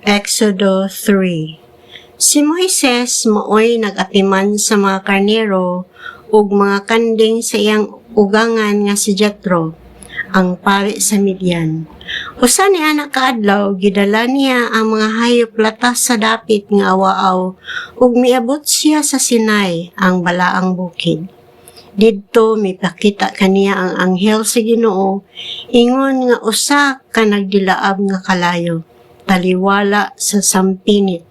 Exodo 3. Si Moises maoy nag-atiman sa mga karnero ug mga kanding sa iyang ugangan nga si Jethro, ang pari sa Midian. Usa ni anak kaadlaw, gidala niya ang mga hayop latas sa dapit nga awaaw ug miabot siya sa Sinai, ang balaang bukid. Didto mipakita kaniya ang anghel sa Ginoo, ingon nga usa ka nagdilaab nga kalayo, taliwala sa sampinit.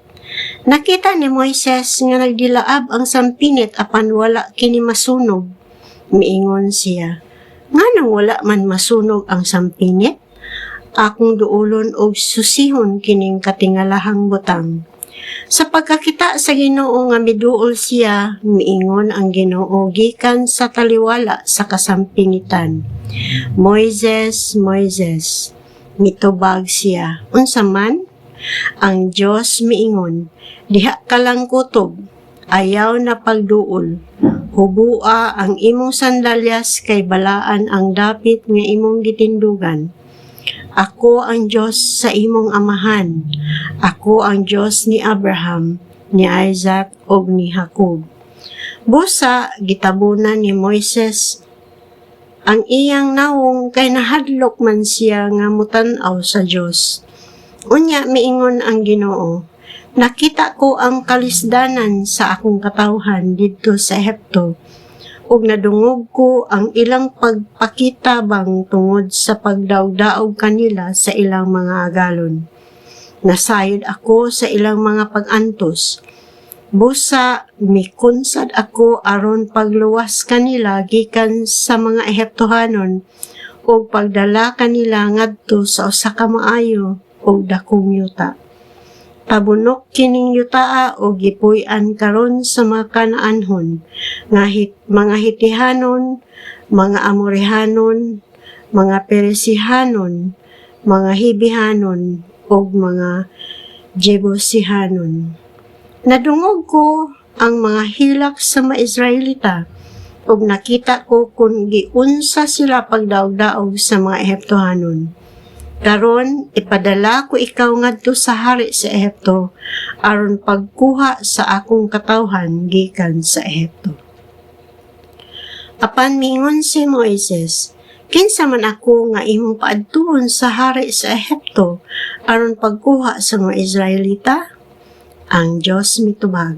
Nakita ni Moises nga nagdilaab ang sampinit apan wala kini masunog. Miingon siya, nganong wala man masunog ang sampinit? Akong duulon og susihon kining katingalahang butang. Sa pagkakita sa Ginoo nga miduol siya, miingon ang Ginoo gikan sa taliwala sa kasampinitan. Moises, Moises, mitubag siya. Unsa man? Ang Dios miingon, diha ka lang kutob, ayaw na pagduol. Hubua ang imong sandalyas kay balaan ang dapit nga imong gitindugan. Ako ang Diyos sa imong amahan. Ako ang Diyos ni Abraham, ni Isaac, o ni Jacob. Busa, gitabunan ni Moises ang iyang nawong kay nahadlok man siya nga mutan-aw sa Diyos. Unya miingon ang Ginoo, nakita ko ang kalisdanan sa akong katawhan didto sa Ehipto, ug nadungog ko ang ilang pagpakitabang tungod sa pagdaog-daog kanila sa ilang mga agalon. Nasayod ako sa ilang mga pag-antos. Busa, mikunsad ako aron pagluwas kanila gikan sa mga Ehiptohanon ug pagdala kanila ngadto sa usa ka maayo ug dakong yuta. Pabunok kining yutaa o gipuy-an karon sa mga Kanaanhon, mga Hitihanon, mga Amorihanon, mga Peresihanon, mga Hibihanon, o mga Jebusihanon. Nadungog ko ang mga hilak sa mga Israelita, ug nakita ko kung giunsa sila pagdaog-daog sa mga Ehiptohanon. Karon ipadala ko ikaw ngadto sa hari sa Ehipto aron pagkuha sa akong katawhan gikan sa Ehipto. Apan mingon si Moises, kinsa man ako nga imong paadtuon sa hari sa Ehipto aron pagkuha sa mga Israelita? Ang Dios mitubag,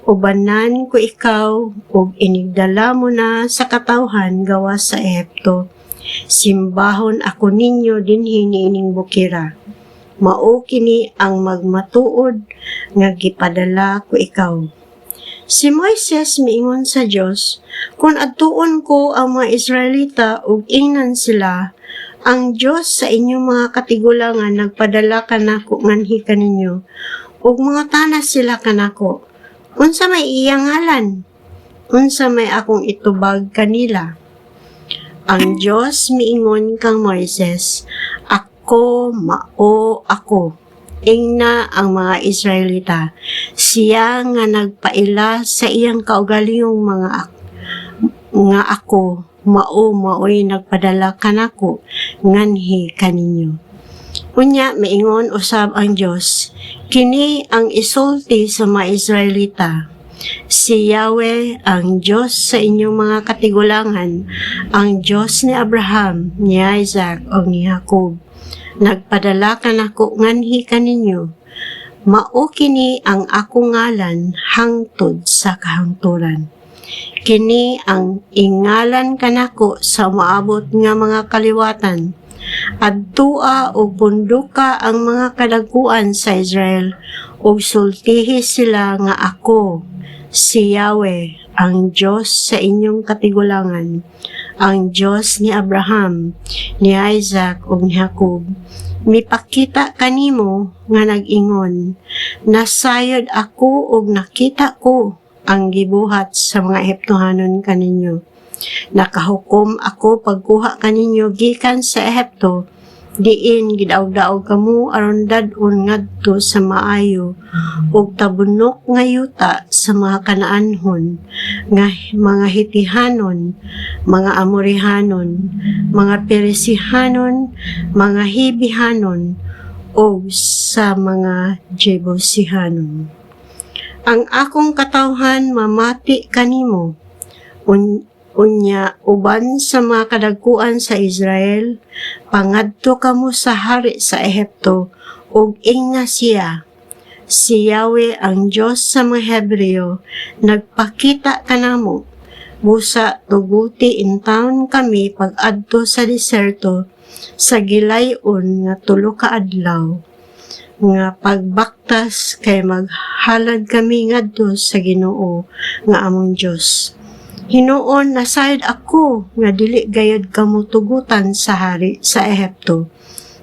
ubanan ko ikaw ug inigdala mo na sa katawhan gawa sa Ehipto. Simbahon ako ninyo dinhi niining bukira. Mao kini ang magmatuod nga gipadala ko ikaw. Si Moises miingon sa Dios, kung adtuon ko ang mga Israelita ug ingnan sila, ang Dios sa inyong mga katigulangan nagpadala kanako nganhi kaninyo ug mga tanas sila kanako. Unsa may iyang ngalan? Unsa may akong itubag kanila? Ang Diyos miingon kang Moises, ako, mao, ako. Ingna ang mga Israelita. Siya nga nagpaila sa iyang kaugalingong nga ako, mao'y nagpadala kanako, nganhi kaninyo. Unya, miingon usab ang Diyos, kini ang isulti sa mga Israelita. Si Yahweh, ang Diyos sa inyong mga katigulangan, ang Diyos ni Abraham, ni Isaac, o ni Jacob. Nagpadala ka nako nganhi kaninyo. Mao kini ang akong ngalan hangtod sa kahangturan. Kini ang ingalan kanako sa maabot nga mga kaliwatan. Adtua o bunduka ang mga kadagkuan sa Israel, ug sultihi sila nga ako, si Yahweh, ang Diyos sa inyong katigulangan, ang Diyos ni Abraham, ni Isaac, o ni Jacob. Mipakita kanimo nga nag-ingon, nasayod ako ug nakita ko ang gibuhat sa mga Ehiptohanon kaninyo. Nakahukom ako pagkuha kaninyo gikan sa Ehipto, diin gidaog-daog kamo aron dad-on ngadto sa maayo ug tabunok nga yuta sa mga Kanaanhon nga mga Hitihanon, mga Amorihanon, mga Peresihanon, mga Hibihanon o sa mga Jebusihanon. Ang akong katawhan mamati kanimo, unya uban sa mga kadagkuan sa Israel, pangadto kamo sa hari sa Ehipto, ug ingna siya. Si Yahweh ang Diyos sa mga Hebreo, nagpakita kanamo. Busa tuguti intawon kami pag-adto sa deserto, sa gilayon nga 3 ka adlaw. Nga pagbaktas kay maghalad kami ngadto sa Ginoo nga among Diyos. Hinuon nasayod ako nga dili gayud kamo tugutan sa hari sa Ehipto,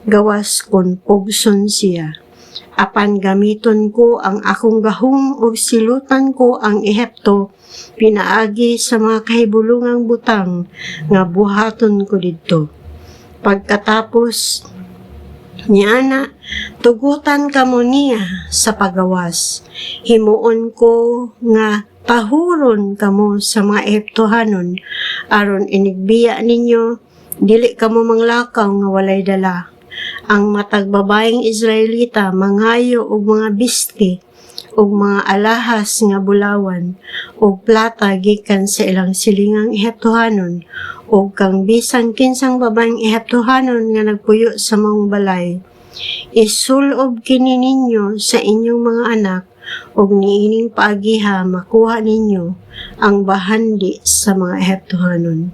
gawas kon pugson siya. Apan gamiton ko ang akong gahom ug silutan ko ang Ehipto pinaagi sa mga kahibulungang butang nga buhaton ko didto. Pagkatapos niana, tugutan kamo niya sa pagawas. Himuon ko nga tahuron kamo sa mga Ehiptohanon aron inigbiya ninyo, dili kamo manglakaw nga walay dala. Ang matag babaeng Israelita mangayo og mga bisti og mga alahas nga bulawan og plata gikan sa ilang silingang Ehiptohanon og kang bisan kinsang babaeng Ehiptohanon nga nagpuyo sa mga balay. Isulob kini ninyo sa inyong mga anak og niining paagiha makuha ninyo ang bahandi sa mga Ehiptohanon.